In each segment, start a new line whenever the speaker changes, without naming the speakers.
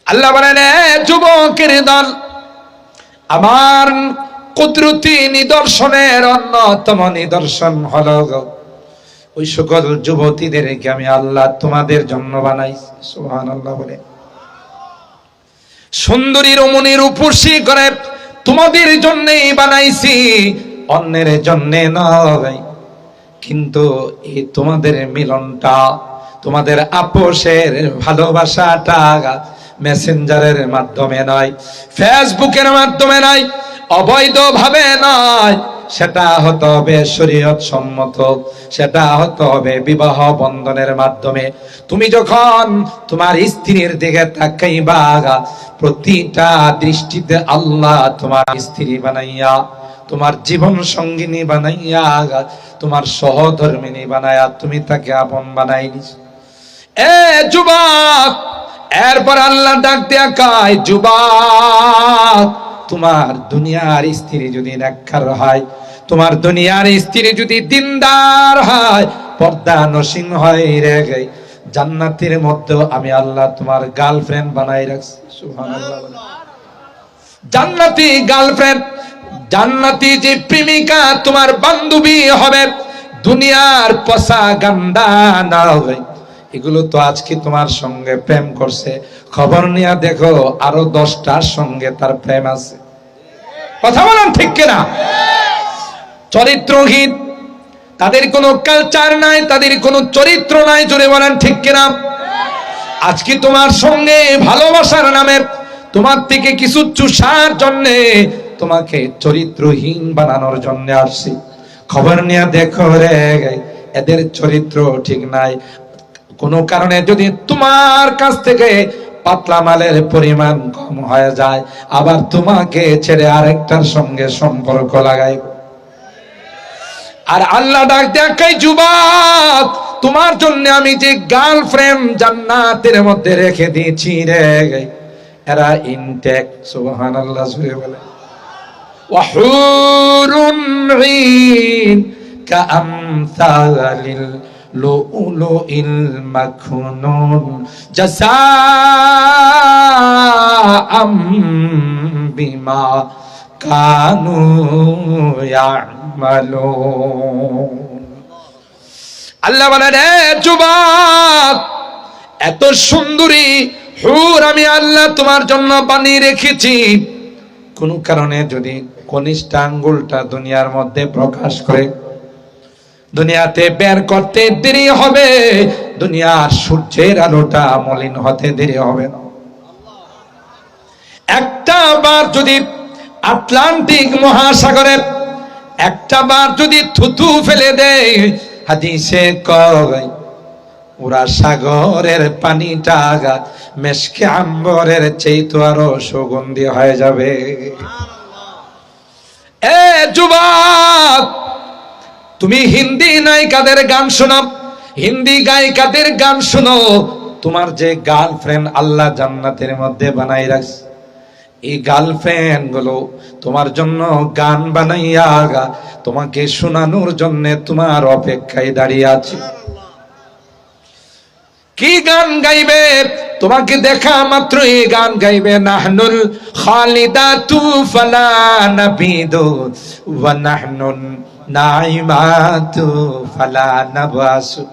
আল্লাহ বলেন, যুবকের দল, আমার কুদরতি নিদর্শনের অন্যতম নিদর্শন হলো ওই সকল যুবতীদেরকে আমি আল্লাহ তোমাদের জন্য বানাইছি। সুবহানাল্লাহ বলে, সুন্দরী রমণী রূপসী করে তোমাদের জন্যই বানাইছি, অন্যের জন্য নয়। কিন্তু এই তোমাদের মিলনটা, তোমাদের আপোষের ভালোবাসাটা মেসেঞ্জারের মাধ্যমে নয়, ফেসবুকের মাধ্যমে নয়, অবৈধভাবে নয়, সেটা হতে হবে শরীয়ত সম্মত, সেটা হতে হবে বিবাহ বন্ধনের মাধ্যমে। তুমি যখন তোমার স্ত্রীর দিকে তাকাইবা, প্রতিটা দৃষ্টিতে আল্লাহ তোমার স্ত্রী বানাইয়া, তোমার জীবন সঙ্গিনী বানাইয়া, তোমার সহধর্মিনী বানাইয়া তুমি তাকে আপন বানাই নিস। এ যুবক, এরপর আল্লাহ ডাক দেয়া কয়, যুবক, তোমার দুনিয়ার স্ত্রী যদি নেককার হয়, তোমার দুনিয়ার স্ত্রী যদি দিনদার হয়, পর্দা নসীন হয় রে, জান্নাতের মধ্যে আমি আল্লাহ তোমার গার্লফ্রেন্ড বানাই রাখছি। সুবহানাল্লাহ। জান্নাতি গার্লফ্রেন্ড, জান্নাতি যে প্রেমিকা তোমার বান্ধবী হবে, দুনিয়ার পচা গান্দা না হবে। এগুলো তো আজকে তোমার সঙ্গে প্রেম করছে, খবর নিয়ে দেখো আরো 10টার সঙ্গে তার প্রেম আছে। কথা বলেন ঠিক কিনা? চরিত্রহীন, তাদের কোনো কালচার নাই, তাদের কোনো চরিত্র নাই, জোরে বলেন ঠিক কিনা? আজকে তোমার সঙ্গে ভালোবাসার নামে তোমার থেকে কিছু চুষার জন্য, তোমাকে চরিত্রহীন বানানোর জন্য আসছি। খবর নিয়ে দেখো রে, এদের চরিত্র ঠিক নাই। কোনো কারণে যদি তোমার কাছ থেকে পাতলা মালের পরিমাণ কম হয়ে যায়, আবার তোমাকে ছেড়ে আরেকটার সঙ্গে সম্পর্ক লাগাই। আর আল্লাহ ডাক দেখাই, যুবক, তোমার জন্য আমি যে গার্লফ্রেন্ড জান্নাতের মধ্যে রেখে দিয়েছি রে, এরা ইনটেক। সুবহানাল্লাহ বলে, ওয়াহুরুন ঈন কাআমসালিল লুলুইল মাখনুন জাযাআম বিমা কানু ইয়ামালুন। আল্লাহ বলে, রে যুবক, এত সুন্দরী হুর আমি আল্লাহ তোমার জন্য বানিয়ে রেখেছি। কোন কারণে যদি কনিষ্ঠ আঙ্গুলটা দুনিয়ার মধ্যে প্রকাশ করে, দুনিয়াতে বের করতে দেরি হবে, দুনিয়ার সূর্যের আলোটা মলিন হতে দেরি হবে না। একটা বার যদি আটলান্টিক মহাসাগরে একটা বার যদি থুতু ফেলে দেয়, হাদিসে কয় ওরা সাগরের পানিটা মেশকে আম্বরের চেয়ে আরো সুগন্ধি হয়ে যাবে। এ যুবক, তুমি হিন্দি নায়িকাদের গান শোনো, হিন্দি গায়িকাদের গান শোনো, তোমার যে গার্লফ্রেন্ড আল্লাহ জান্নাতের মধ্যে বানাই রাখছে, এই গার্লফ্রেন্ড গুলো তোমার জন্য গান বানাইয়া তোমাকে শোনানোর জন্য তোমার অপেক্ষায় দাঁড়িয়ে আছে। কি গান গাইবে? তোমাকে দেখা মাত্র এই গান গাইবে, নাহনুল খালিদাতু ফালা নাবিদু ওয়া নাহনুন নাইমাতু ফালা নাবাসু।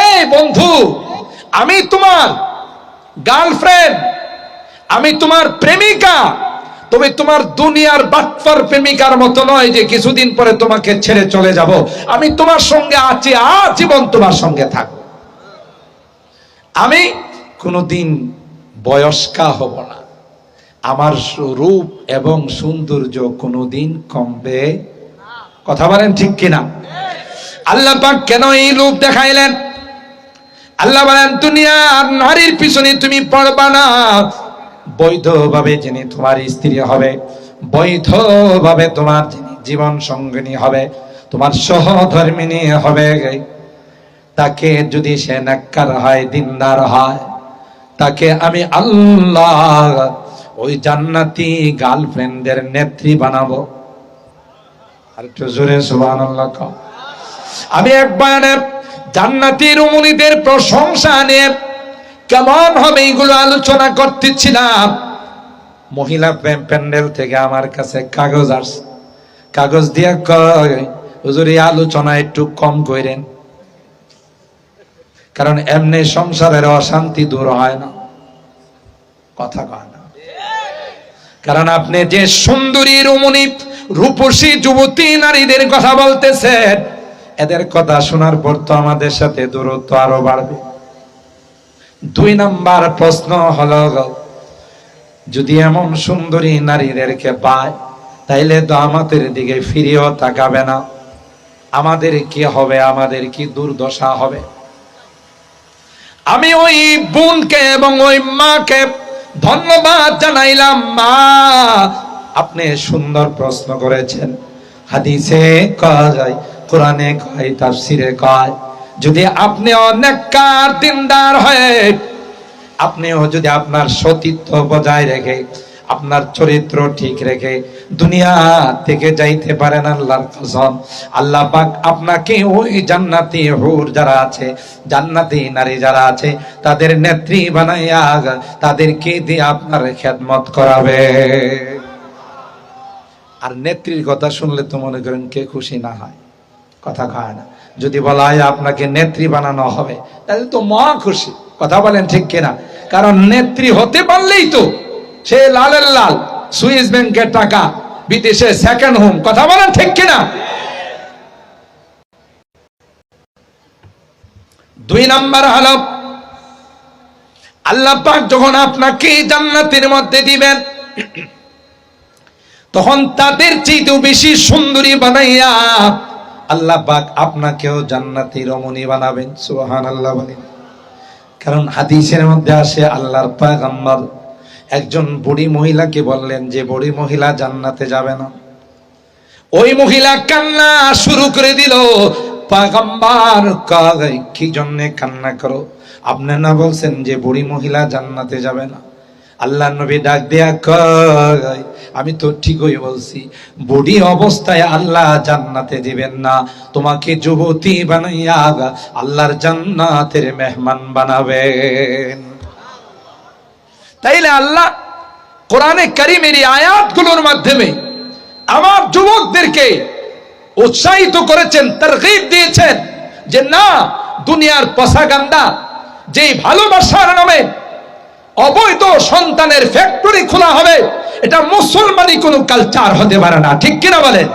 এই বন্ধু, আমি তোমার গার্লফ্রেন্ড, আমি তোমার প্রেমিকা, তবে তোমার দুনিয়ার বাটফার প্রেমিকার মতো নয় যে কিছুদিন পরে তোমাকে ছেড়ে চলে যাব। আমি তোমার সঙ্গে আছি, আজীবন তোমার সঙ্গে থাকব। আমি কোনোদিন বয়স্কা হব না, আমার রূপ এবং সৌন্দর্য কোনোদিন কমবে। কথা বলেন ঠিক কিনা? আল্লাহ পাক কেন এই রূপ দেখাইলেন? আল্লাহ বলেন, দুনিয়ার নারীর পিছনে তুমি পড়বা না, বৈধভাবে যিনি তোমার স্ত্রী হবে, বৈধভাবে তোমার যিনি জীবন সঙ্গিনী হবে, তোমার সহধর্মিনী হবে, তাকে যদি সে নেককার হয়, দিনদার হয়, তাকে আমি আল্লাহ ওই জান্নাতি গার্লফ্রেন্ডের নেত্রী বানাবো। আর একটু জোরে সুবহানাল্লাহ। আমি এক বয়ানে জান্নাতি রমণীদের প্রশংসা নিয়ে কেমন হবে এইগুলো আলোচনা করতেছিলাম। মহিলা প্যান্ডেল থেকে আমার কাছে কাগজ আসছে, কাগজ দিয়ে কয় হুজুর এই আলোচনা একটু কম করেন, কারণ এমনি সংসারের অশান্তি দূর হয় না। কথা কয় না, কারণ আপনি যে সুন্দরী রমণী রূপসী যুবতী নারীদের কথা বলতেছেন, এদের কথা শোনার পর তো আমাদের সাথে দূরত্ব আরো বাড়বে। 2 নাম্বার প্রশ্ন হলো, যদি এমন সুন্দরী নারীদেরকে পায় তাইলে তো আমাদের দিকে ফিরেও তাকাবে না, আমাদের কি হবে, আমাদের কি দুর্দশা হবে। আমি ওই বোনকে এবং ওই মাকে ধন্যবাদ জানাইলাম, মা আপনি সুন্দর প্রশ্ন করেছেন। হাদিসে কয়, কোরআনে কয়, তাফসিরে কয়, যদি আপনি নেককার দিনদার হয়ে আপনিও যদি আপনার সতীত্ব বজায় রেখে আপনার চরিত্র ঠিক রেখে দুনিয়া থেকে যাইতে পারেন, আল্লাহর কসম আল্লাহ পাক আপনাকে ওই জান্নাতি হুর যারা আছে, জান্নাতি নারী যারা আছে, তাদের নেত্রী বানাইয়া তাদেরকে দিয়ে আপনার খেদমত করাবে। আর নেত্রীর কথা শুনলে তো মনে করেন কে খুশি না হয়, কথা কয় না। যদি বলা হয় আপনাকে নেত্রী বানানো হবে তাহলে তো মহা খুশি, কথা বলেন ঠিক কিনা? কারণ নেত্রী হতে পারলেই তো সে লালের লাল, সুইস ব্যাংকের টাকা, বিদেশে সেকেন্ড হোম, কথা বলেন ঠিক কিনা? 2 নাম্বার হলো, আল্লাহ পাক যখন আপনাকে জান্নাতের মধ্যে দিবেন তখন তাদের চেয়েও বেশি সুন্দরী বানাইয়া আল্লাহ পাক আপনাকেও জান্নাতি রমণী বানাবেন। সুবহানাল্লাহ বলেন। কারণ হাদিসের মধ্যে আসে, আল্লাহর পয়গম্বর একজন বুড়ি মহিলাকে বললেন যে বুড়ি মহিলা জান্নাতে যাবে না। ওই মহিলা কান্না শুরু করে দিল। পয়গম্বর কয়, কি জন্য কান্না করো? আপনি না বলছেন যে বুড়ি মহিলা জান্নাতে যাবে না? আল্লাহ নবী ডাক দেয়া কয়, আমি তো ঠিকই বলছি, বুড়ি অবস্থায় আল্লাহ জান্নাতে দিবেন না, তোমাকে যুবতী বানাইয়া আল্লাহর জান্নাতের মেহমান বানাবেন। তাইলে আল্লাহ কোরআনে কারীমের আয়াতগুলোর মাধ্যমে আমার যুবকদেরকে উৎসাহিত করেছেন, তারগীব দিয়েছেন যে না, দুনিয়ার পসাগান্দা যেই ভালোবাসার নামে অবৈধ সন্তানের ফ্যাক্টরি খোলা হবে, এটা মুসলমানি কোনো কালচার হতে পারে না, ঠিক কিনা বলেন?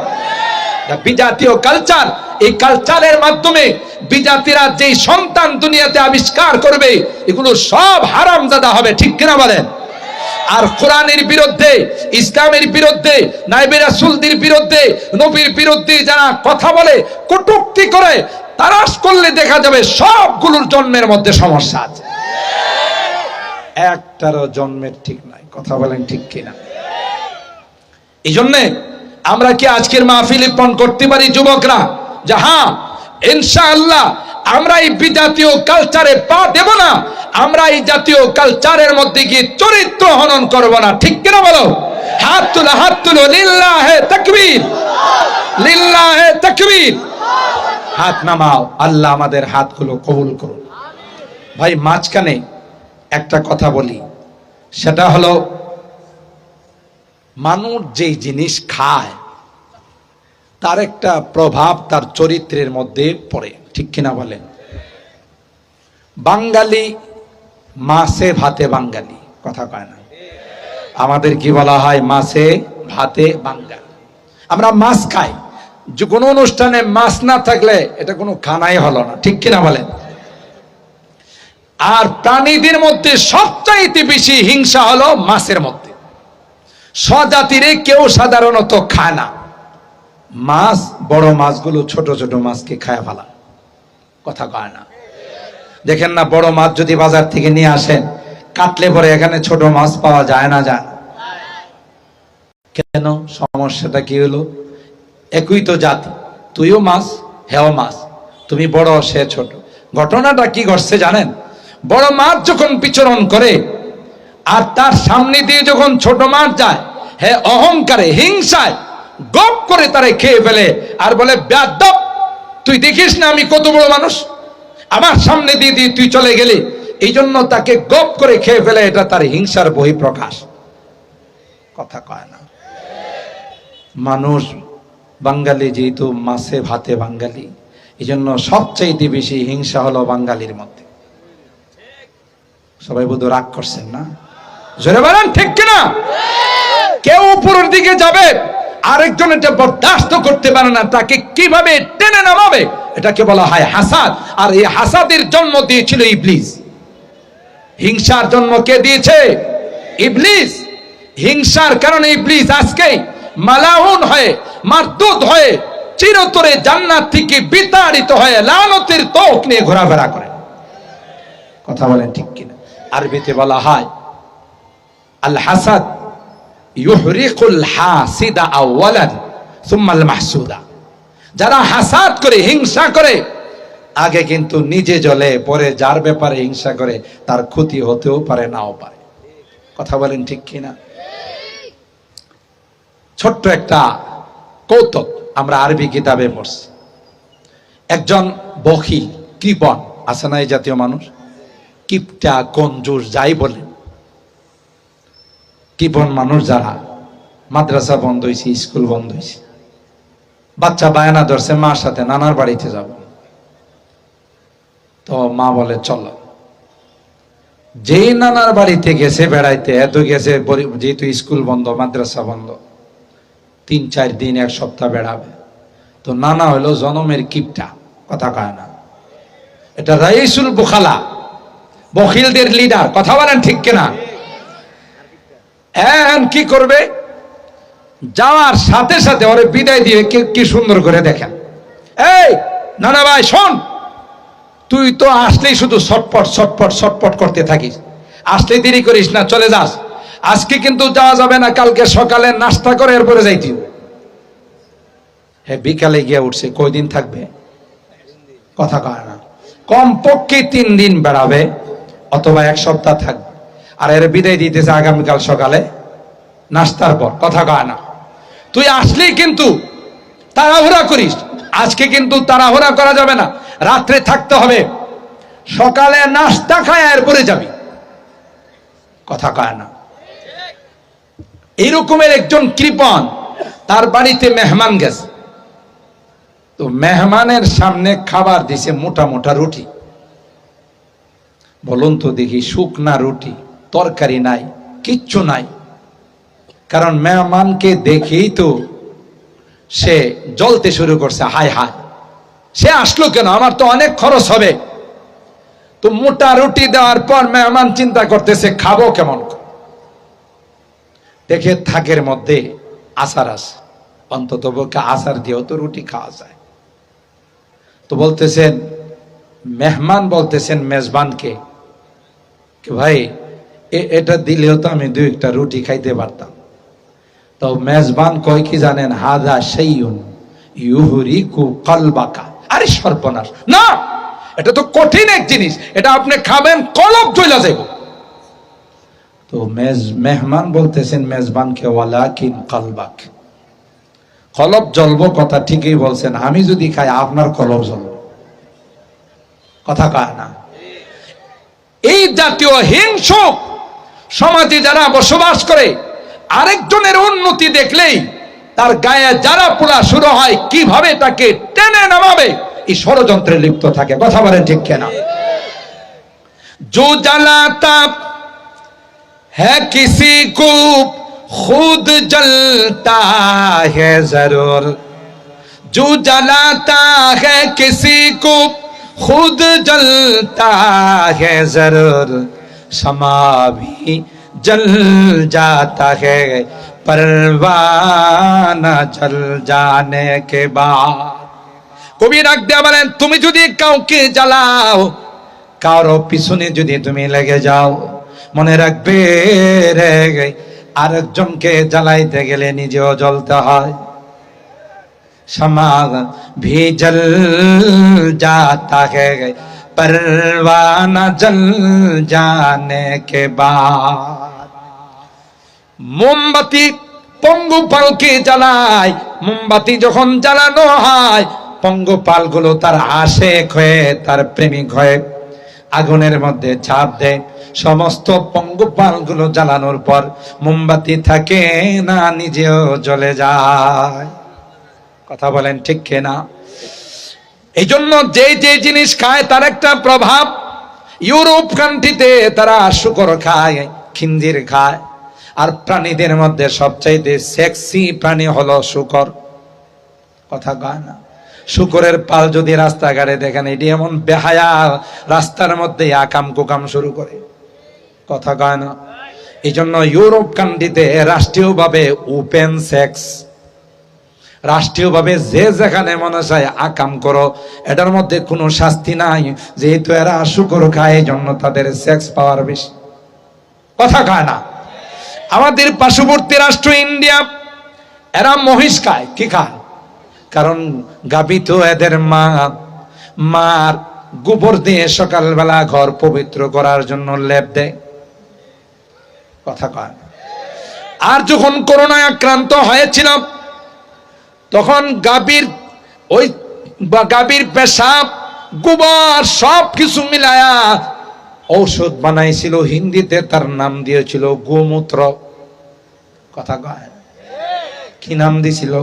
বিজাতীয় কালচার, এই কালচারের মাধ্যমে বিজাতিরা যেই সন্তান দুনিয়াতে আবিষ্কার করবে এগুলো সব হারামজাদা হবে, ঠিক কিনা বলেন? আর কোরআনের বিরুদ্ধে, ইসলামের বিরুদ্ধে, নাইবে রাসূলদের বিরুদ্ধে, নবীর বিরুদ্ধে যারা কথা বলে, কটূক্তি করে, তারাশ করলে দেখা যাবে সবগুলোর জন্মের মধ্যে সমস্যা আছে, একটারও জন্মের ঠিক নাই, কথা বলেন ঠিক কিনা? এই জন্যে আমরা কি আজকের মাহফিলে পণ করতে পারি যুবকরা যে হ্যাঁ ইনশাআল্লাহ আমরা এই বিজাতীয় কালচারে পা দেব না, আমরা এই জাতীয় কালচারের মধ্যে গিয়ে চরিত্র হনন করব না, ঠিক কিনা বলো? হাত তুলো, হাত তুলো, লিল্লাহে তাকবীর, লিল্লাহে তাকবীর। হাত নামাও, আল্লাহ আমাদের হাতগুলো কবুল করুন। ভাই মাঝখানে একটা কথা বলি, সেটা হলো মানুষ যেই জিনিস খায় তার একটা প্রভাব তার চরিত্রের মধ্যে পড়ে, ঠিক কিনা বলেন? বাঙালি মাছে ভাতে বাঙালি, কথা কয় না? আমাদের কি বলা হয়? মাছে ভাতে বাঙালি। আমরা মাছ খাই, যে কোনো অনুষ্ঠানে মাছ না থাকলে এটা কোনো খানাই হলো না, ঠিক কিনা বলেন? আর প্রাণীদের মধ্যে সবচাইতে বেশি হিংসা হলো মাছের মধ্যে। স্বজাতিরে কেউ সাধারণত খায় না মাছ, বড় মাছগুলো ছোট ছোট মাছকে খায় ফেলা, কথা কয় না? দেখেন না, বড় মাছ যদি বাজার থেকে নিয়ে আসেন, কাটলে পরে এখানে ছোট মাছ পাওয়া যায় না, যায়? কেন? সমস্যাটা কি হলো? একই তো জাতি, তুইও মাছ হেও মাছ, তুমি বড় সে ছোট। ঘটনাটা কি ঘটছে জানেন? বড় মাছ যখন বিচরণ করে আর তার সামনে দিয়ে যখন ছোট মাছ যায়, হে অহংকারে হিংসায় গপ করে তারে খেয়ে ফেলে আর বলে, বেয়াদব, তুই দেখিস না আমি কত বড় মানুষ, আমার সামনে দিয়ে দিয়ে তুই চলে গেলি, এই জন্য তাকে গপ করে খেয়ে ফেলে, এটা তার হিংসার বহিঃপ্রকাশ। কথা কয় না মানুষ। বাঙালি যেহেতু মাছে ভাতে বাঙালি, এই জন্য সবচাইতে বেশি হিংসা হলো বাঙালির মধ্যে। সবাই বোধ রাগ করছেন না? জোরে বলেন ঠিক কিনা? কেউ উপরের দিকে যাবে, আরেকজন এটা বরদাস্ত করতে পারে না, তাকে কিভাবে টেনে নামাবে, এটাকে বলা হয় হাসাদ। আর এই হাসাদের জন্ম দিয়েছিল ইবলিস। হিংসার জন্ম কে দিয়েছে? ইবলিস। হিংসার কারণে ইবলিস আজকে মালাউন হয়ে, মারদুদ হয়ে, চিরতরে জান্নাত থেকে বিতাড়িত হয়ে লানতের তোক নিয়ে ঘোরাফেরা করে। কথা বলেন ঠিক কিনা? আরবিতে বলা হয় আল হাসাদ ইউহরিকুল হাসিদা আওয়ালান সুম্মাল মাহসুদা। যারা হাসাদ করে, হিংসা করে, আগে কিন্তু নিজে জ্বলে, পরে যার ব্যাপারে হিংসা করে তার ক্ষতি হতেও পারে, নাও পারে। কথা বলেন ঠিক কিনা? ছোট্ট একটা কৌতুক আমরা আরবি কিতাবে পড়ছি। একজন বখিল, কৃপণ আছে না এই জাতীয় মানুষ, কিপটা, কঞ্জুস যাই বলেন, কৃপণ মানুষ যারা, মাদ্রাসা বন্ধ হয়েছে, স্কুল বন্ধ হয়েছে, বাচ্চা বায়না ধরছে মার সাথে নানার বাড়িতে যাব। তো মা বলে চলো। যেই নানার বাড়িতে গেছে বেড়াইতে, এত গেছে, যেহেতু স্কুল বন্ধ, মাদ্রাসা বন্ধ, 3-4 দিন, 1 সপ্তাহ বেড়াবে। তো নানা হলো জনমের কিপটা। কথা কয় না? এটা রাইসুল বুখালা, বখিলদের লিডার। কথা বলেন ঠিক কিনা? এখন কি করবে? যাওয়ার সাথে সাথে ওরে বিদায় দিয়ে কি সুন্দর করে দেখেন, এই নানা ভাই শোন, তুই তো আসলেই শুধু ছটপট ছটপট ছটপট করতে থাকিস, আসলে দেরি করিস না, চলে যাস। আজকে কিন্তু যাওয়া যাবে না, কালকে সকালে নাস্তা করে এরপরে যাইতি। হ্যাঁ, বিকালে গিয়ে উঠছে, কয়দিন থাকবে? কথা কয় না? কমপক্ষে 3 দিন বেড়াবে অথবা 1 সপ্তাহ থাকবে। আর এর বিদায় দিতেছে আগামীকাল সকালে নাস্তার পর। কথা কয় না? তুই আসলেই কিন্তু তাড়াহুড়া করিস। আজকে কিন্তু তাড়াহুড়া করা যাবে না, রাত্রে থাকতে হবে, সকালে নাস্তা খায় এরপরে যাবি। কথা কয় না? এইরকমের একজন কৃপণ, তার বাড়িতে মেহমান গেছে। তো মেহমানের সামনে খাবার দিছে মোটা মোটা রুটি। বলুন তো দেখি, শুকনা রুটি, তরকারি নাই, কিচ্ছু নাই। কারণ মেহমানকে দেখেই তো সে জ্বলতে শুরু করছে, হায় হায় সে আসলো কেন, আমার তো অনেক খরচ হবে। তো মোটা রুটি দেওয়ার পর মেহমান চিন্তা করতেছে খাবো কেমন। দেখে থাকের মধ্যে আচার আছে, অন্তত আচার দিয়েও তো রুটি খাওয়া যায়। তো বলতেছেন, মেহমান বলতেছেন মেজবানকে, ভাই এটা দিলেও তো আমি 2-1টা রুটি খাইতে পারতাম। তো মেজবান কয় কি জানেন? হাদা শাইউন ইউহরিকু কলবাকা। আরে সর্বনাশ, না, এটা তো কঠিন এক জিনিস, এটা আপনি খাবেন কলব জ্বলে যাবে। তো মেহমান বলতেছেন মেজবানকে, ওয়ালাকিন কলবাক, কলব জ্বলবো কথা ঠিকই বলছেন, আমি যদি খাই আপনার কলব জ্বলবে। কথা কয় না? এই জাতীয় হিংসুক সমাজে যারা বসবাস করে, আরেকজনের উন্নতি দেখলেই তার গায়ে যারা পোড়া শুরু হয়, কিভাবে তাকে টেনে নামাবে এই ষড়যন্ত্রে লিপ্ত থাকে। কথা বলেন ঠিক কিনা? जो जलाता है किसी को खुद जलता है जरूर, जो जलाता है किसी को खुद जलता है जरूर, शमा भी जल जाता है परवाना जल जाने के बाद। কবি ডাক দেয়া বলেন, তুমি যদি কাউকে জ্বালাও, কারো পিছনে যদি তুমি লেগে যাও, মনে রাখবে রে, আরেকজনকে জ্বালাইতে গেলে নিজেও জ্বলতে হয়। समाग भी जल जाता है परवाना जल जाने के बाद। মোমবাতি পঙ্গপালকে জ্বালায়, মোমবাতি যখন জ্বালানো হয়, পঙ্গপালগুলো তার আশেক হয়ে, তার প্রেমিক হয়ে আগুনের মধ্যে ঝাঁপ দেয়, সমস্ত পঙ্গপালগুলো জ্বালানোর পর মোমবাতি থাকে না, নিজেও জ্বলে যায়। কথা বলেন ঠিক কিনা? এই জন্য যে যে জিনিস খায় তার একটা প্রভাব। ইউরোপ কান্ট্রিতে তারা শুকর খায়, খিঞ্জির খায়, আর প্রাণীদের মধ্যে সবচাইতে সেক্সি প্রাণী হলো শুকর। কথা কয় না? শুকরের পাল যদি রাস্তাঘাটে দেখেন, এটি এমন বেহায়া, রাস্তার মধ্যে আকাম কুকাম শুরু করে। কথা কয় না? এই জন্য ইউরোপ কান্ট্রিতে রাষ্ট্রীয়ভাবে ওপেন সেক্স, রাষ্ট্রীয়ভাবে যে যেখানে মনে চায় আকাম করো, এটার মধ্যে কোনো শাস্তি নাই, যেহেতু এরা শুকর খায়, এই জন্য তাদের সেক্স পাওয়ার বেশি। কথা কয় না? আমাদের পার্শ্ববর্তী রাষ্ট্র ইন্ডিয়া, এরা মহিষ খায়। কি খায়? কারণ গাভী তো এদের মার গোবর দিয়ে সকালবেলা ঘর পবিত্র করার জন্য লেপ দেয়। কথা কয়? আর যখন করোনায় আক্রান্ত হয়েছিল, তখন গাভীর পেশাব, গোবর সব কিছু মিলায়া ঔষধ বানাইছিল। হিন্দিতে তার নাম দিয়েছিল গোমূত্র। কথা কয়? কি নাম দিছিল?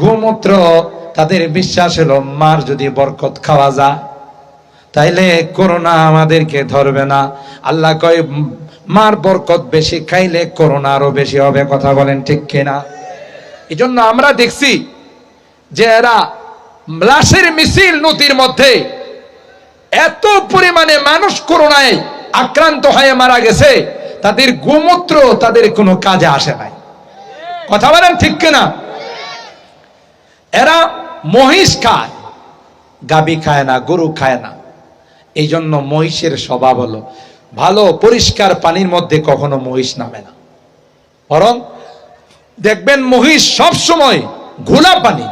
গোমূত্র। তাদের বিশ্বাস হলো মার যদি বরকত খাওয়া যায়, তাইলে করোনা আমাদেরকে ধরবে না। আল্লাহ কয় মার বরকত বেশি খাইলে করোনা আরো বেশি হবে। কথা বলেন ঠিক কিনা? এই জন্য আমরা দেখছি যে এরা লাশের মিছিল নদীর মধ্যে, এত পরিমাণে মানুষ করোনায় আক্রান্ত হয়ে মারা গেছে, তাদের গোমূত্র তাদের কোনো কাজে আসে নাই। কথা বলেন ঠিক কিনা? এরা মহিষ খায়, গাভী খায় না, গরু খায় না। এই জন্য মহিষের স্বভাব হলো ভালো, পরিষ্কার পানির মধ্যে কখনো মহিষ নামে না। বরং দেখবেন মহিষ সব সময় ঘোলা পানি,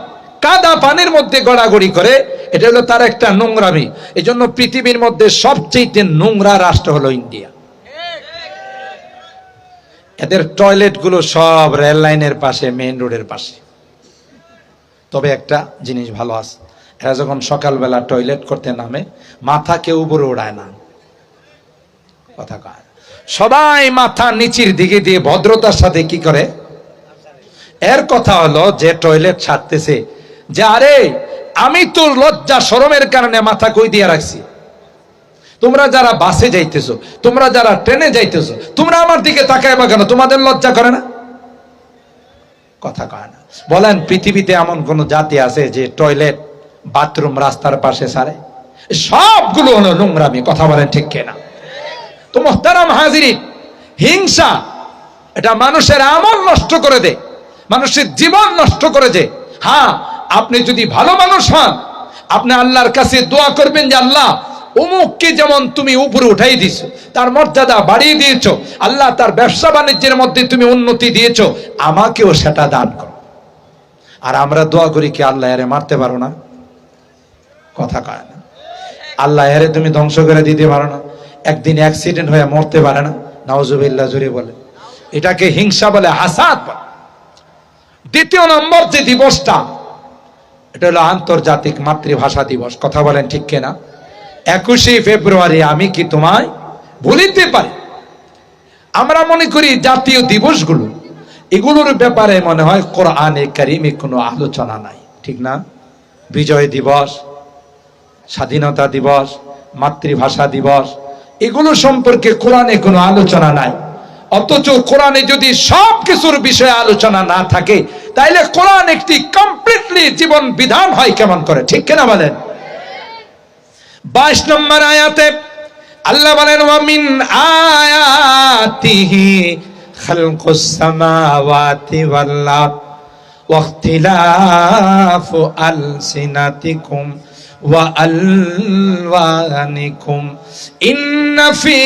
কাদা পানির মধ্যে গড়াগড়ি করে। এটা হলো তার একটা নোংরামি। এই জন্য পৃথিবীর মধ্যে সবচেয়ে নোংরা রাষ্ট্র হলো ইন্ডিয়া। এদের টয়লেট গুলো সব রেল লাইনের পাশে, মেইন রোডের পাশে। তবে একটা জিনিস ভালো আছে, এরা যখন সকালবেলা টয়লেট করতে নামে, মাথা কেউ উপরে ওড়ায় না। কথা কয়? সবাই মাথা নিচের দিকে দিয়ে ভদ্রতার সাথে কি করে? এর কথা হলো যে টয়লেট ছাড়তেছে, যে আরে আমি তো লজ্জা শরমের কারণে মাথা কই দিয়ে রাখছি। তোমরা যারা বাসে যাইতেছো, তোমরা যারা ট্রেনে যাইতেছো, তোমরা আমার দিকে তাকাইবা কেন? তোমাদের লজ্জা করে না? কথা কয় না? বলেন পৃথিবীতে এমন কোন জাতি আছে যে টয়লেট, বাথরুম রাস্তার পাশে ছাড়ে? সবগুলো হলো নোংরামি। কথা বলেন ঠিক কিনা? তো মোহতারাম হাজিরিন, হিংসা এটা মানুষের আমল নষ্ট করে দেয়, মানুষের জীবন নষ্ট করে দেয়। হ্যাঁ, আপনি যদি ভালো মানুষ হন, আপনি আল্লাহর কাছে দোয়া করবেন যে আল্লাহ অমুককে যেমন তুমি উপরে উঠাই দিছো, তার মর্যাদা বাড়িয়ে দিয়েছো, আল্লাহ তার ব্যবসা বাণিজ্যের মধ্যে তুমি উন্নতি দিয়েছো, আমাকেও সেটা দান করো। আর আমরা দোয়া করি কি আল্লাহ এরে মারতে পারো না? কথা কয় না? আল্লাহ এরে তুমি ধ্বংস করে দিতে পারো না? একদিন অ্যাক্সিডেন্ট হয়ে মরতে পারে না? নাউজুবিল্লাহ জুড়ে বলে। এটাকে হিংসা বলে, হাসাদ বলে। দ্বিতীয় নম্বর যে দিবসটা, এটা হলো আন্তর্জাতিক মাতৃভাষা দিবস। কথা বলেন ঠিক কিনা? 21শে ফেব্রুয়ারি আমি কি তোমায় ভুলিতে পারি? আমরা মনে করি জাতীয় দিবসগুলো, এগুলোর ব্যাপারে মনে হয় কোরআনে কারিমে কোনো আলোচনা নাই। ঠিক না? বিজয় দিবস, স্বাধীনতা দিবস, মাতৃভাষা দিবস, এগুলো সম্পর্কে কোরআনে কোনো আলোচনা নাই। অথচ কোরআনে যদি সব কিছুর বিষয়ে আলোচনা না থাকে, তাইলে কোরআন একটি কমপ্লিটলি জীবন বিধান হয় কেমন করে? ঠিক কিনা বলেন? 22 নম্বর আয়াতে আল্লাহ বলেন, ওয়া মিন আয়াতিহি খালকুস সামাওয়াতি ওয়াল আরদ ওয়া ইখতিলাফু আলসিনাতিকুম ওয়া আলওয়ানিকুম ইন্না ফি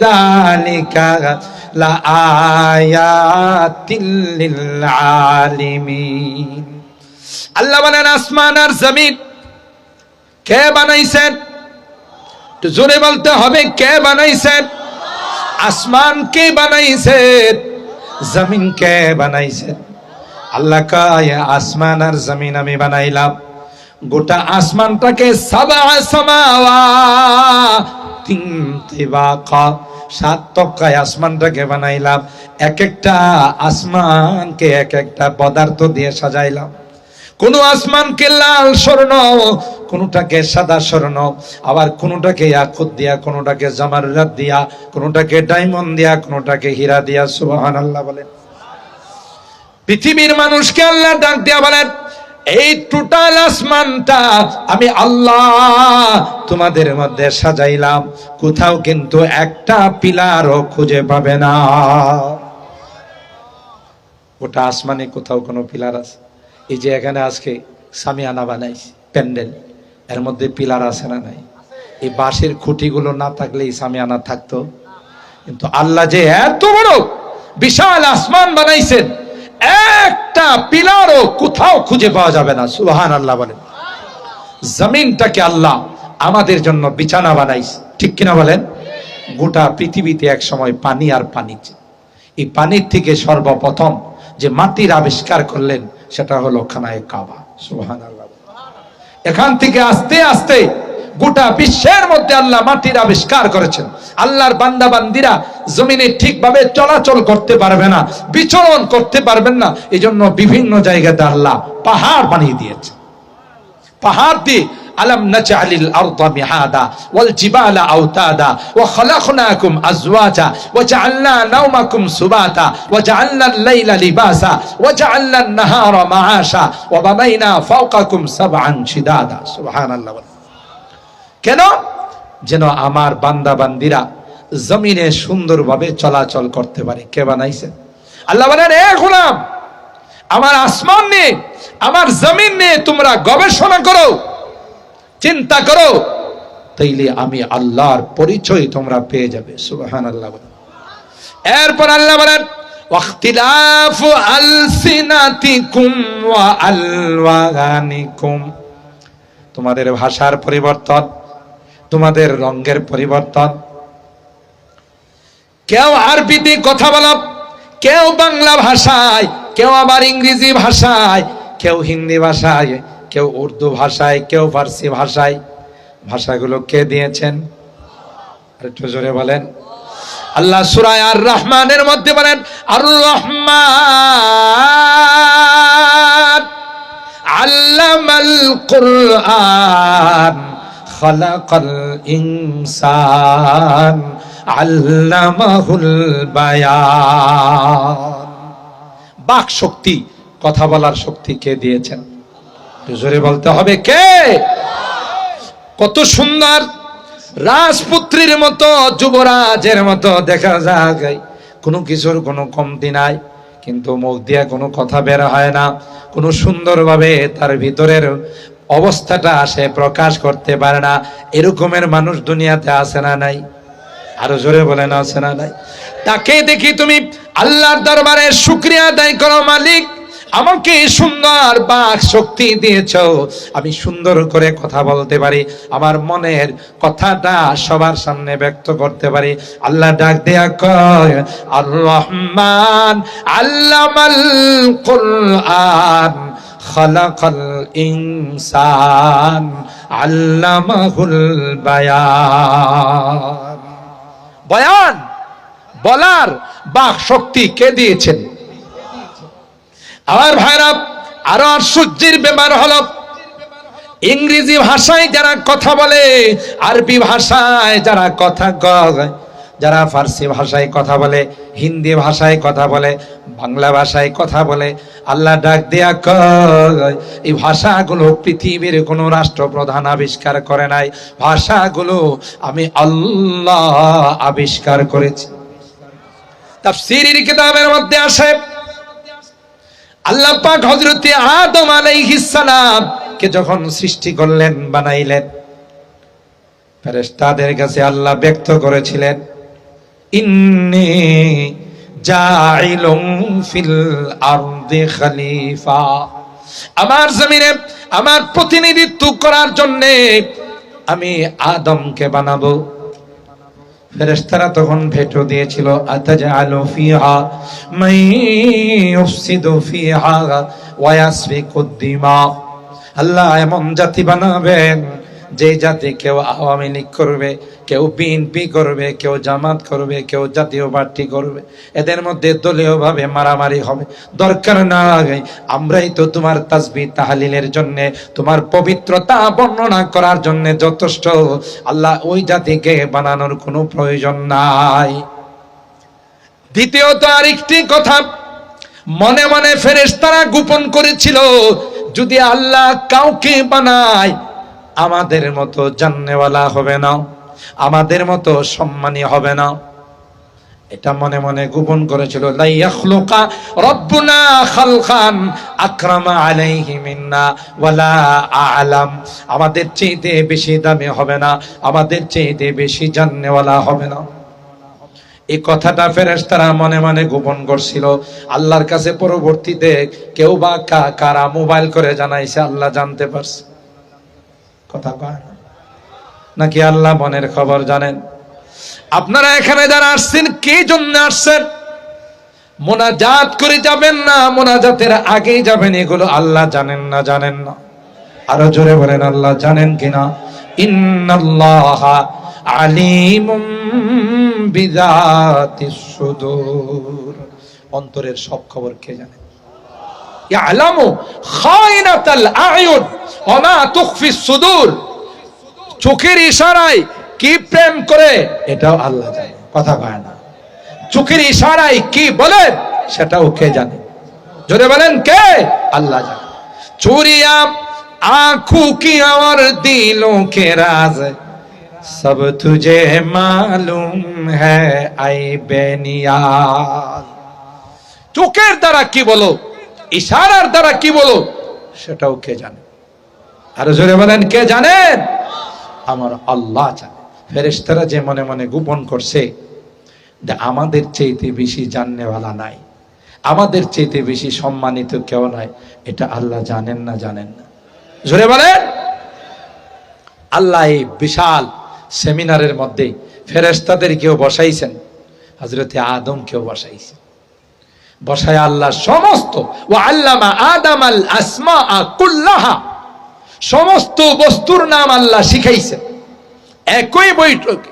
যালিকা লা আয়াতিল লিল আলিমিন। আল্লাহ বলেন, আসমান আর জমিন কে বানাইছেন? তো জোরে বলতে হবে, কে বানাইছেন? আসমান কে বানাইছেন? জমিন কে বানাইছেন? আল্লাহ কয়, আসমান আর জমিন আমি বানাইলাম। গোটা আসমানটাকে সাবা সামাওয়া, তিবাকা, 7 তক্কায় আসমানটাকে বানাইলাম, এক একটা আসমানকে এক একটা পদার্থ দিয়ে সাজাইলাম। কোন আসমানকে লাল স্বর্ণ, কোনটাকে সাদা স্বর্ণ, আবার কোনটাকে ইয়াকুত দিয়া, কোনটাকে জামাররাত দিয়া, কোনটাকে ডায়মন্ড দিয়া, কোনটাকে হীরা দিয়া। সুবহানাল্লাহ বলেন। পৃথিবীর মানুষকে আল্লাহ ডাক দিয়া বলেন, এই টোটাল আসমানটা আমি আল্লাহ তোমাদের মধ্যে সাজাইলাম, কোথাও কিন্তু একটা পিলারও খুঁজে পাবে না। ওটা আসমানে কোথাও কোনো পিলার আছে? এই যে এখানে আজকে সামিয়ানা বানাইছি, প্যান্ডেল, এর মধ্যে পিলার আছে না নাই? এই বাঁশের খুঁটিগুলো না থাকলে এই সামিয়ানা থাকতো? কিন্তু আল্লাহ যে এত বড় বিশাল আসমান বানাইছেন, একটা পিলারও কোথাও খুঁজে পাওয়া যাবে না। সুবহানাল্লাহ বলেন। জমিনটাকে আল্লাহ আমাদের জন্য বিছানা বানাইছে, ঠিক কিনা বলেন? গোটা পৃথিবীতে এক সময় পানি আর পানি, এই পানির থেকে সর্বপ্রথম যে মাটির আবিষ্কার করলেন সেটা হলো খানায়ে কাবা। সুবহানাল্লাহ। এখান থেকে আস্তে আস্তে গোটা বিশ্বের মধ্যে আল্লাহ মাটির আবিষ্কার করেছেন। আল্লাহর বান্দা বান্দিরা জমিনে ঠিকভাবে চলাচল করতে পারবে না, বিচরণ করতে পারবেন না, এই জন্য বিভিন্ন জায়গাতে আল্লাহ পাহাড় বানিয়ে দিয়েছে। পাহাড় দিয়ে আলাম নাজআলিল আরদা মিহাদা ওয়াল জিবালা আওতাদা ওয়া খালাকনাকুম আজওয়াজা ওয়া জাআলনা নাওমাকুম সুবাতা ওয়া জাআলনাল লাইলা লিবাসা ওয়া জাআলনান নাহারা মাআশা ওয়া বানাইনা ফাওকাকুম সাবআন শিদাদা। সুবহানাল্লাহ। কেন? যেন আমার বান্দা বান্দিরা জমিনে সুন্দরভাবে চলাচল করতে পারে। কে বানাইছে? আল্লাহ বলেন, এ গোলাম, আমার আসমান নিয়ে, আমার জমিন নিয়ে তোমরা গবেষণা করো, চিন্তা করো, তাইলে আমি আল্লাহর পরিচয় তোমরা পেয়ে যাবে। সুবহানাল্লাহ। এরপর আল্লাহ বলেন, ওয়াখতিলাফু আলসিনাতিকুম ওয়া আলওয়ানিকুম, তোমাদের ভাষার পরিবর্তন, তোমাদের রঙের পরিবর্তন। কেউ আরবিতে কথা বলো, কেউ বাংলা ভাষায়, কেউ আবার ইংরেজি ভাষায়, কেউ হিন্দি ভাষায়, কেউ উর্দু ভাষায়, কেউ ফার্সি ভাষায়। ভাষাগুলো কে দিয়েছেন? আর একটু জোরে বলেন। আল্লাহ সূরা আর রহমানের মধ্যে বলেন, আর রহমান আল্লামাল কুরআন খালাকাল ইনসান আল্লামাহুল বায়ান। বাক শক্তি, কথা বলার শক্তি কে দিয়েছেন? জোরে বলতে হবে, কে? কত সুন্দর রাজপুত্রীর মতো, যুবরাজের মতো দেখা যায়, কোনো কিছুর কোনো কমতি নাই, কিন্তু মুখ দিয়ে কোনো কথা বের হয় না, কোনো সুন্দরভাবে তার ভিতরের অবস্থাটা সে প্রকাশ করতে পারে না। এরকমের মানুষ দুনিয়াতে আছে না নাই? আরো জোরে বলেন, আছে না নাই? তাকে দেখি তুমি আল্লাহর দরবারে শুকরিয়া আদায় করো, মালিক আমাকে সুন্দর বাক শক্তি দিয়েছ, আমি সুন্দর করে কথা বলতে পারি, আমার মনের কথাটা সবার সামনে ব্যক্ত করতে পারি। আল্লাহ ডাক দেয়া কয়, আর রহমান আল্লামাল কুরআন খালাকাল ইনসান আল্লামাহুল বায়ান। বয়ান, বলার বাক শক্তি কে দিয়েছেন? আমার ভাইরা, আরো আশ্চর্যের ব্যাপার হলো, ইংরেজি ভাষায় যারা কথা বলে, আরবি ভাষায় যারা কথা কয়, যারা ফার্সি ভাষায় কথা বলে, হিন্দি ভাষায় কথা বলে, বাংলা ভাষায় কথা বলে, আল্লাহ ডাক দেয়া কয়, এই ভাষাগুলো পৃথিবীর কোন রাষ্ট্রপ্রধান আবিষ্কার করে নাই, ভাষাগুলো আমি আল্লাহ আবিষ্কার করেছি। তাফসীরের কিতাবের মধ্যে আসে, আল্লাহ পাক হযরত আদম আলাইহিস সালাম কে যখন সৃষ্টি করলেন, বানাইলেন, ফেরেশতাদের কাছে আল্লাহ ব্যক্ত করেছিলেন, ইন্নী জাইলুম ফিল আরদি খলিফা, আমার জমিনে আমার প্রতিনিধিত্ব করার জন্য আমি আদমকে বানাবো। ফেরেশতারা তখন ভেটো দিয়েছিল, আতাজআলু ফিহা মান ইউফসিদু ফিহা ওয়া ইয়াসফিকুদ দিমা, আল্লাহ এমন জাতি বানাবেন যে জাতি কেউ আওয়ামী লীগ করবে, কেউ বিএনপি করবে, কেউ জামাত করবে, কেউ জাতীয় পার্টি করবে, এদের মধ্যে দলীয়ভাবে মারামারি হবে, দরকার নাই। আমরাই তো তোমার তাসবিহ তাহলিলের জন্য, তোমার পবিত্রতা বর্ণনা করার জন্য যথেষ্ট। আল্লাহ ওই জাতিকে বানানোর কোনো প্রয়োজন নাই। দ্বিতীয়ত আরেকটি কথা মনে মনে ফেরেশতারা গোপন করেছিল, যদি আল্লাহ কাউকে বানায় আমাদের মতো জান্নেওয়ালা হবে না, আমাদের মতো সম্মানী হবে না। এটা মনে মনে গোপন করেছিল। লা ইয়াখলুকা রাব্বুনা খালকান আকরামা আলাইহি মিন্না ওয়ালা আ'লাম, আমাদের চাইতে বেশি দামি হবে না, আমাদের চাইতে বেশি জান্নেওয়ালা হবে না। এই কথাটা ফেরেশতারা মনে মনে গোপন করছিল। আল্লাহর কাছে পরবর্তীতে কেউ বা কারা মোবাইল করে জানাইছে, আল্লাহ জানতে পারছে। কথা কয় না নাকি? আল্লাহ মনের খবর জানেন। আপনারা এখানে যারা আসছেন, কে জন্য আসছেন? মোনাজাত করে যাবেন না মোনাজাতের আগেই যাবেন, এগুলো আল্লাহ জানেন না? জানেন না? আরো জোরে বলেন, আল্লাহ জানেন কিনা? ইন্নাল্লাহা আলিমুম বিযাতিস সুদূর, অন্তরের সব খবর কে জানে? ইয়ালামু খায়িনাতাল আয়ুন ওয়া মা তুখফিস সুদূর, চোখের ইশারায় কি প্রেম করে এটাও আল্লাহ জানে। কথা কয় না? চোখের ইশারায় কি বলে সেটাও কে জানে? জোরে বলেন, কে? আল্লাহ জানে। চুরিয়া आंखों की और दिलों के राज सब तुझे मालूम है आई बेनियाज, চোখের দ্বারা কি বলো, ইশারার দ্বারা কি বলো, সেটাও কে জানে? আর জোরে বলেন, কে জানেন? আমার আল্লাহ জানে। ফেরেশতারা যে মনে মনে গোপন করছে, আমাদের চাইতে বেশি জাননেওয়ালা নাই, আমাদের চাইতে বেশি সম্মানিত কেউ নাই, এটা আল্লাহ জানেন না? জানেন না? জোরে বলেন। আল্লাহ এই বিশাল সেমিনারের মধ্যে ফেরেশতাদের কেউ বসাইছেন, হযরতে আদম কেউ বসাইছেন। বসায় আল্লাহ সমস্ত ওয়া আল্লামা আদামাল আসমাআ কুল্লাহা, সমস্ত বস্তুর নাম আল্লাহ শিখাইছেন একই বৈঠকে,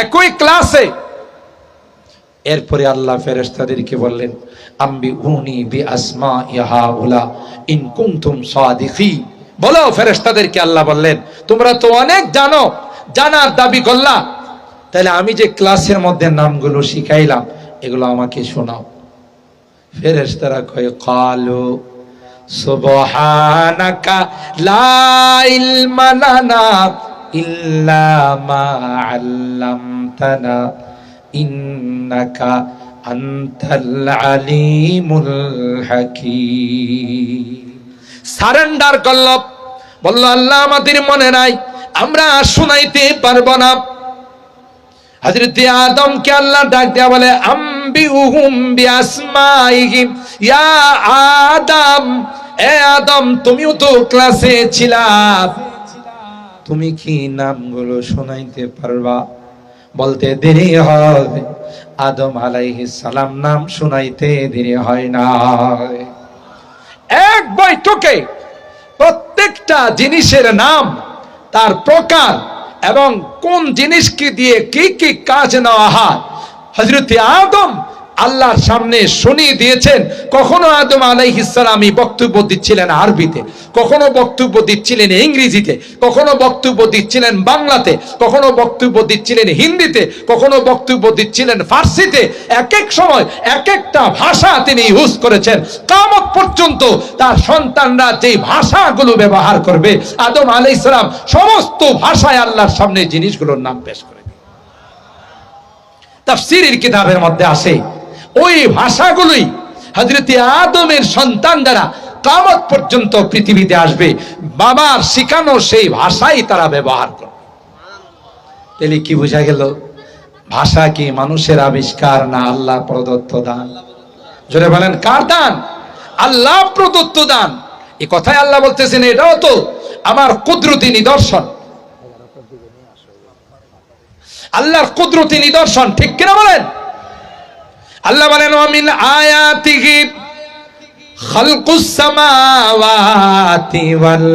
একই ক্লাসে। এরপরে আল্লাহ ফেরেশতাদেরকে বললেন, আম্বিউনি বিআসমাই হাউলা ইন কুনতুম সাদিকিন, বলো ফেরেশতাদেরকে। আল্লাহ বললেন, তোমরা তো অনেক জানো, জানার দাবি করলা, তাহলে আমি যে ক্লাসের মধ্যে নামগুলো শিখাইলাম এগুলো আমাকে শোনাও। ফেরেশতারা কয়, ক্বালু সুবহানাকা লা ইলমা লানা ইল্লা মা আল্লামতানা ইন্নাকা আনতাল আলিমুল হাকীম। সারেন্ডার করল, বলল আল্লাহ আমাদের মনে নাই, আমরা শুনাইতে পারবো না। হযরতে আদমকে আল্লাহ ডাক দেয়া বলে, আম্বিউহুম বিআসমাইহিম, ইয়া আদম, এ আদম তুমিও তো ক্লাসে ছিলা, তুমি কি নামগুলো শোনাইতে পারবা? বলতে দেরি হয়, আদম আলাইহিস সালাম নাম শোনাইতে দেরি হয় না। এক বৈঠকে প্রত্যেকটা জিনিসের নাম, তার প্রকার এবং কোন জিনিসকে দিয়ে কি কি কাজ নেওয়া হয় হযরতে আদম আল্লাহর সামনে শুনিয়ে দিয়েছেন। কখনো আদম আলাইহিস সালাম বক্তব্য দিচ্ছিলেন আরবিতে, কখনো বক্তব্য দিচ্ছিলেন ইংরেজিতে, কখনো বক্তব্য দিচ্ছিলেন বাংলাতে, কখনো বক্তব্য দিচ্ছিলেন হিন্দিতে, কখনো বক্তব্য দিচ্ছিলেন ফার্সিতে। এক এক সময় এক একটা ভাষা তিনি ইউজ করেছেন। কিয়ামত পর্যন্ত তার সন্তানরা যে ভাষাগুলো ব্যবহার করবে, আদম আলাইহিস সালাম সমস্ত ভাষায় আল্লাহর সামনে জিনিসগুলোর নাম পেশ করে। তাফসীরের কিতাবের মধ্যে আসে, ওই ভাষাগুলোই হযরতে আদমের সন্তান যারা কিয়ামত পর্যন্ত পৃথিবীতে আসবে, বাবার শিখানো সেই ভাষাই তারা ব্যবহার করবে। তাহলে কি বোঝা গেল? ভাষা কি মানুষের আবিষ্কার না আল্লাহ প্রদত্ত দান? জোরে বলেন, কার দান? আল্লাহ প্রদত্ত দান। এই কথাই আল্লাহ বলতেছেন, এটাও তো আমার কুদরতি নিদর্শন, আল্লাহর কুদরতি নিদর্শন। ঠিক কিনা বলেন? আল্লাহ বলেন, ওয়া মিন আয়াতিহি খালকুস সামাওয়াতি ওয়াল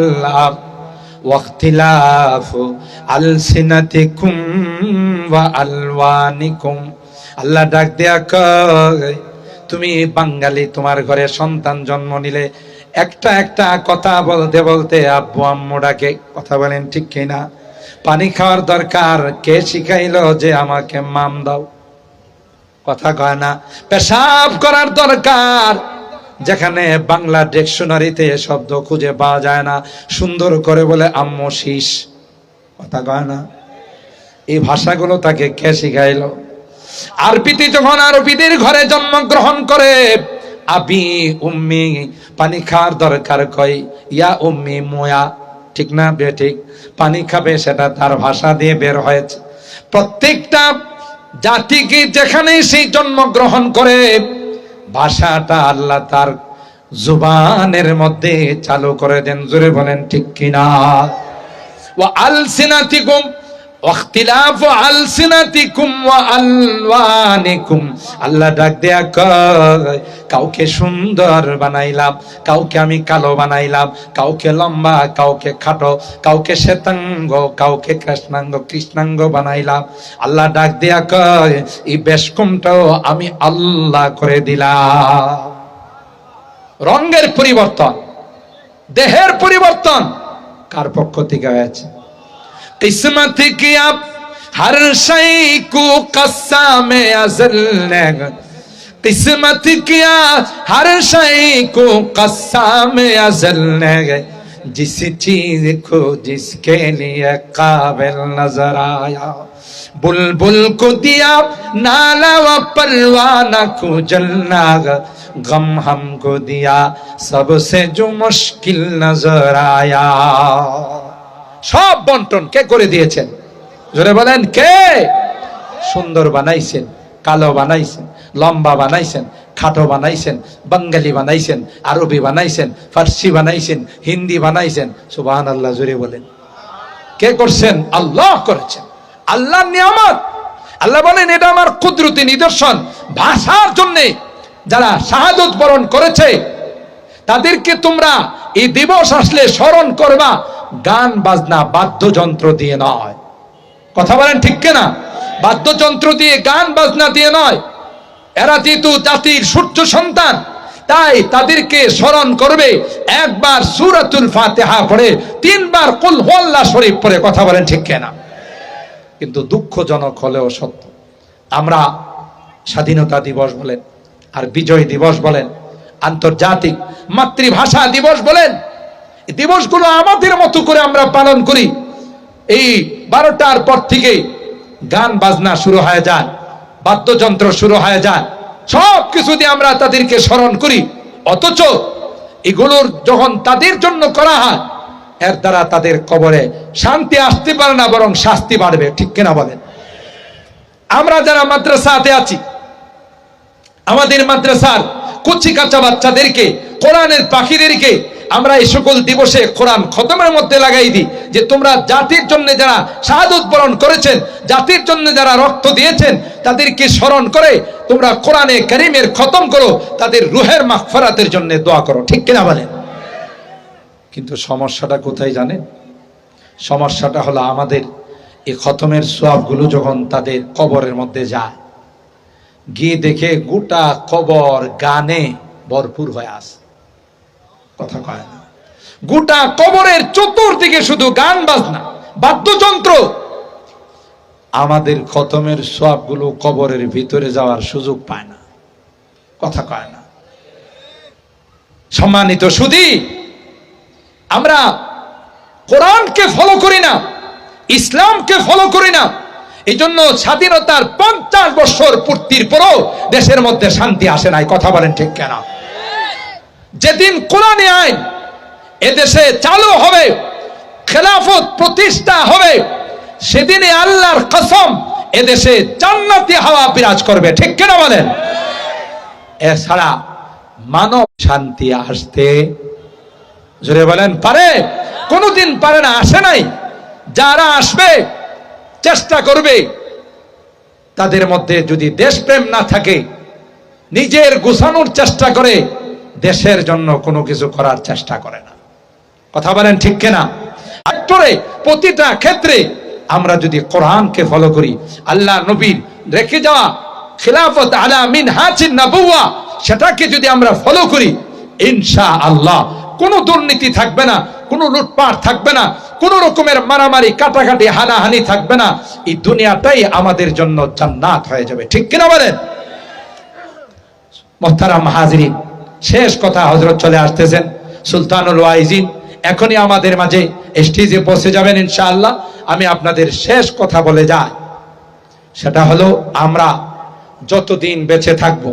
আরদ ওয়াখতিলাফু আলসিনাতিকুম ওয়া আলওয়ানিকুম। আল্লাহ ডাক দেয়া কয়, তুমি বাঙালি, তোমার ঘরে সন্তান জন্ম নিলে একটা একটা কথা বলতে বলতে আব্বু আম্মু ডাকে। কথা বলেন ঠিক কিনা? পানি খাওয়ার দরকার, কে শিখাইলো যে আমাকে মাম দাও? কথা কয় না। পেশাব করার দরকার, যেখানে বাংলা ডিকশনারিতে শব্দ খুঁজে পাওয়া যায় না, সুন্দর করে বলে আম্মু শীষ। কথা কয় না? এই ভাষাগুলো তাকে কে শিখাইলো? আরবিতে যখন আরবিদের ঘরে জন্মগ্রহণ করে, আবি উম্মি, পানি খাওয়ার দরকার কয় ইয়া উম্মি মোয়া। ঠিক না বেঠিক? পানি খাবে, সেটা তার ভাষা দিয়ে বের হয়েছে। প্রত্যেকটা জাতিকে যেখানে সেই জন্মগ্রহণ করে, ভাষাটা আল্লাহ তার জুবানের মধ্যে চালু করে দেন। জোরে বলেন ঠিক কিনা? ওয়া আলসিনাতিকুম ওয়াখতিলাফু আলসিনাতিকুম ওয়া আলওয়ানিকুম। আল্লাহ ডাক দেয়া কয়, কাউকে সুন্দর বানাইলাম, কাউকে আমি কালো বানাইলাম, কাউকে লম্বা, কাউকে খাটো, কাউকে শ্বেতাঙ্গ, কাউকে কৃষ্ণাঙ্গ বানাইলাম। আল্লাহ ডাক দেয়া কয়, এই বেশকমটাও আমি আল্লাহ করে দিলাম। রঙের পরিবর্তন, দেহের পরিবর্তন কার পক্ষ থেকে হয়েছে? किस्मत किया हर शय को कस्साम अज़ल ने, किस्मत किया हर शय को कस्साम अज़ल ने, जिस चीज को जिसके लिए काबिल नजर आया, बुलबुल को दिया नाला व परवाना को जलना, गम हमको दिया सबसे जो मुश्किल नजर आया। সব বন্টন কে করে দিয়েছেন? জোরে বলেন কে? সুন্দর বানাইছেন, কালো বানাইছেন, লম্বা বানাইছেন, খাটো বানাইছেন, বাঙালি বানাইছেন, আরবি বানাইছেন, ফার্সি বানাইছেন, হিন্দি বানাইছেন। সুবহানাল্লাহ, জোরে বলেন। কে করছেন? আল্লাহ করেছেন। আল্লাহর নিয়ামত। আল্লাহ বলেন, এটা আমার কুদরতি নিদর্শন। ভাষার জন্য যারা শাহাদাত বরণ করেছে তাদেরকে তোমরা এই দিবস আসলে স্মরণ করবা, গান বাজনা বাদ্যযন্ত্র দিয়ে নয়। কথা বলেন ঠিক কিনা? বাদ্যযন্ত্র দিয়ে, গান বাজনা দিয়ে নয়। এরা যেহেতু জাতির সূর্য সন্তান, তাই তাদেরকে স্মরণ করবে একবার সূরাতুল ফাতিহা পড়ে, তিনবার কুল হুয়াল্লাহ শরীফ পড়ে। কথা বলেন ঠিক কিনা? কিন্তু দুঃখজনক হলেও সত্য, আমরা স্বাধীনতা দিবস বলেন, আর বিজয় দিবস বলেন, আন্তর্জাতিক মাতৃভাষা দিবস বলেন, এই দিবসগুলো আমাদের মতো করে আমরা পালন করি। এই 12টার পর থেকে গান বাজনা শুরু হয়ে যায়, বাদ্যযন্ত্র শুরু হয়ে যায়, সব কিছু দিয়ে আমরা তাদেরকে স্মরণ করি। অথচ এগুলোর যখন তাদের জন্য করা হয়, এর দ্বারা তাদের কবরে শান্তি আসতে পারে না, বরং শাস্তি বাড়বে। ঠিক কিনা বলেন? আমরা যারা মাদ্রাসাতে আছি, আমাদের মাদ্রাসার কচি কাঁচা বাচ্চাদেরকে, কোরআনের পাখিদেরকে আমরা এই সকল দিবসে কোরআন খতমের মধ্যে লাগাই দিই, যে তোমরা জাতির জন্য যারা শাহাদাত বরণ করেছেন, জাতির জন্য যারা রক্ত দিয়েছেন, তাদেরকে স্মরণ করে তোমরা কোরআনে কারীমের খতম করো, তাদের রুহের মাগফিরাতের জন্য দোয়া করো। ঠিক কিনা বলেন? কিন্তু সমস্যাটা কোথায় জানেন? সমস্যাটা হলো আমাদের এই খতমের সওয়াবগুলো যখন তাদের কবরের মধ্যে যায়, গিয়ে দেখে গোটা কবর গানে ভরপুর হয়ে আছে। কথা কয় না? গোটা কবরের চতুর্দিকে শুধু গান বাজনা, বাদ্যযন্ত্র। আমাদের খতমের সওয়াবগুলো কবরের ভিতরে যাওয়ার সুযোগ পায় না। কথা কয় না? সম্মানিত সুধী, আমরা কোরআনকে ফলো করি না, ইসলামকে ফলো করি না। এই জন্য স্বাধীনতার 50 বছর পূর্তির পরও দেশের মধ্যে শান্তি আসে নাই। কথা বলেন ঠিক কেনা? যেদিন কোরআনী আইন এদেশে চালু হবে, খেলাফত প্রতিষ্ঠা হবে, সেদিনে আল্লাহর কসম এদেশে জান্নাতি হাওয়া বিরাজ করবে। ঠিক কিনা বলেন? এছাড়া মানব শান্তি আসতে, জোরে বলেন, পারে? কোনোদিন পারে না, আসে নাই। যারা আসবে, চেষ্টা করবে, তাদের মধ্যে যদি দেশপ্রেম না থাকে, নিজের গোছানোর চেষ্টা করে, দেশের জন্য কোনো কিছু করার চেষ্টা করে না। কথা বলেন ঠিক কিনা? সেক্টরে, প্রতিটা ক্ষেত্রে আমরা যদি কোরআনকে ফলো করি, আল্লাহ নবীর রেখে যাওয়া খিলাফত আলা মিনহাজিন নবুওয়া সেটাকে যদি আমরা ফলো করি, ইনশাআল্লাহ কোনো দুর্নীতি থাকবে না, কোনো লুটপাট থাকবে না, কোন রকমের মারামারি কাটাকাটি হানাহানি থাকবে না। এই দুনিয়াটাই আমাদের জন্য জান্নাত হয়ে যাবে। ঠিক কিনা বলেন? মুহতারাম হাজিরিন, শেষ কথা, হযরত চলে আসতেছেন, সুলতানুল ওয়াইজিন এখনই আমাদের মাঝে স্টেজে পৌঁছে যাবেন ইনশাআল্লাহ। আমি আপনাদের শেষ কথা বলে যাই, সেটা হলো আমরা যতদিন বেঁচে থাকবো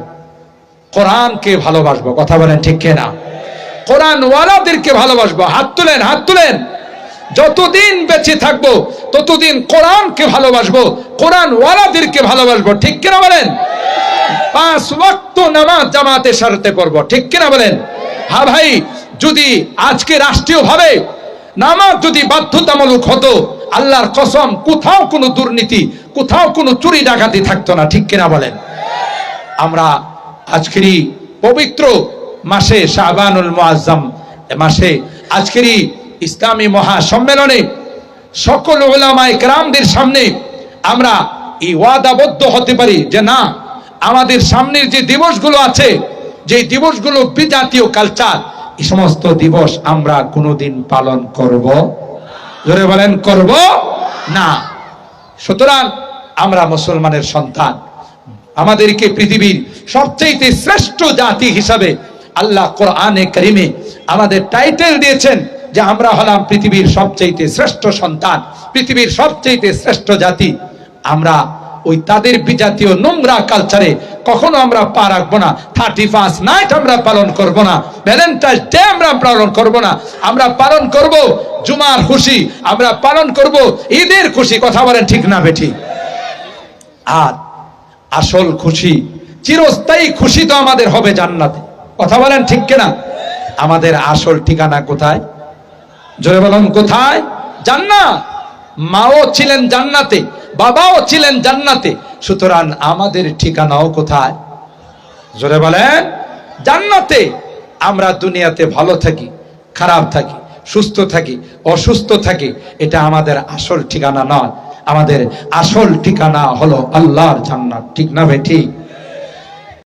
কোরআনকে ভালোবাসবো। কথা বলেন ঠিক কিনা? কোরআন ওয়ালাদেরকে ভালোবাসবো। হাত তুলেন, হাত তুলেন। যতদিন বেঁচে থাকবো ততদিন কোরআনকে ভালোবাসবো, কোরআন ওয়ালাদেরকে ভালোবাসবো। ঠিক কিনা বলেন? 5 ওয়াক্ত নামাজ জামাতের সাথে পড়বো। ঠিক কিনা বলেন? হ্যাঁ ভাই, যদি আজকে রাষ্ট্রীয় ভাবে নামাজ যদি বাধ্যতামূলক হতো, আল্লাহর কসম কোথাও কোনো দুর্নীতি, কোথাও কোনো চুরি ডাকাতি থাকতো না। ঠিক কিনা বলেন? আমরা আজকের এই পবিত্র মাসে শাবানুল মুআজ্জম মাসে আজকের এই ইসলামী মহাসম্মেলনে সকল উলামায়ে কেরামদের সামনে আমরা এই ওয়াদাবদ্ধ হতে পারি যে না, আমাদের সামনের যে দিবসগুলো আছে, যে দিবসগুলো বিজাতীয় কালচার, এই সমস্ত দিবস আমরা কোনোদিন পালন করব, জোরে বলেন, করব না। সুতরাং আমরা মুসলমানের সন্তান, আমাদেরকে পৃথিবীর সবচেয়ে শ্রেষ্ঠ জাতি হিসাবে আল্লাহ কোরআনে কারিমে আমাদের টাইটেল দিয়েছেন যে আমরা হলাম পৃথিবীর সবচেয়ে শ্রেষ্ঠ সন্তান, পৃথিবীর সবচেয়ে শ্রেষ্ঠ জাতি। আমরা ওই তাদের বিজাতীয় নোংরা কালচারে কখনো আমরা পা রাখবো না। 31 নাইট আমরা পালন করব না, ভ্যালেন্টাইন্স ডে আমরা পালন করব না। আমরা পালন করব জুমার খুশি, আমরা পালন করব ঈদের খুশি। কথা বলেন ঠিক না বেঠি? আর আসল খুশি, চিরস্থায়ী খুশি তো আমাদের হবে জান্নাতে। কথা বলেন ঠিক কিনা? আমাদের আসল ঠিকানা কোথায়? জোরে বলুন, কোথায়? জান্নাত। মাও ছিলেন জান্নাতে, বাবাও ছিলেন জান্নাতে, সুতরাং আমাদের ঠিকানাও কোথায়? জোরে বলেন, জান্নাতে। আমরা দুনিয়াতে ভালো থাকি, খারাপ থাকি, সুস্থ থাকি, অসুস্থ থাকি, এটা আমাদের আসল ঠিকানা নয়। আমাদের আসল ঠিকানা হলো আল্লাহর জান্নাত। ঠিক না ভাই? ঠিক।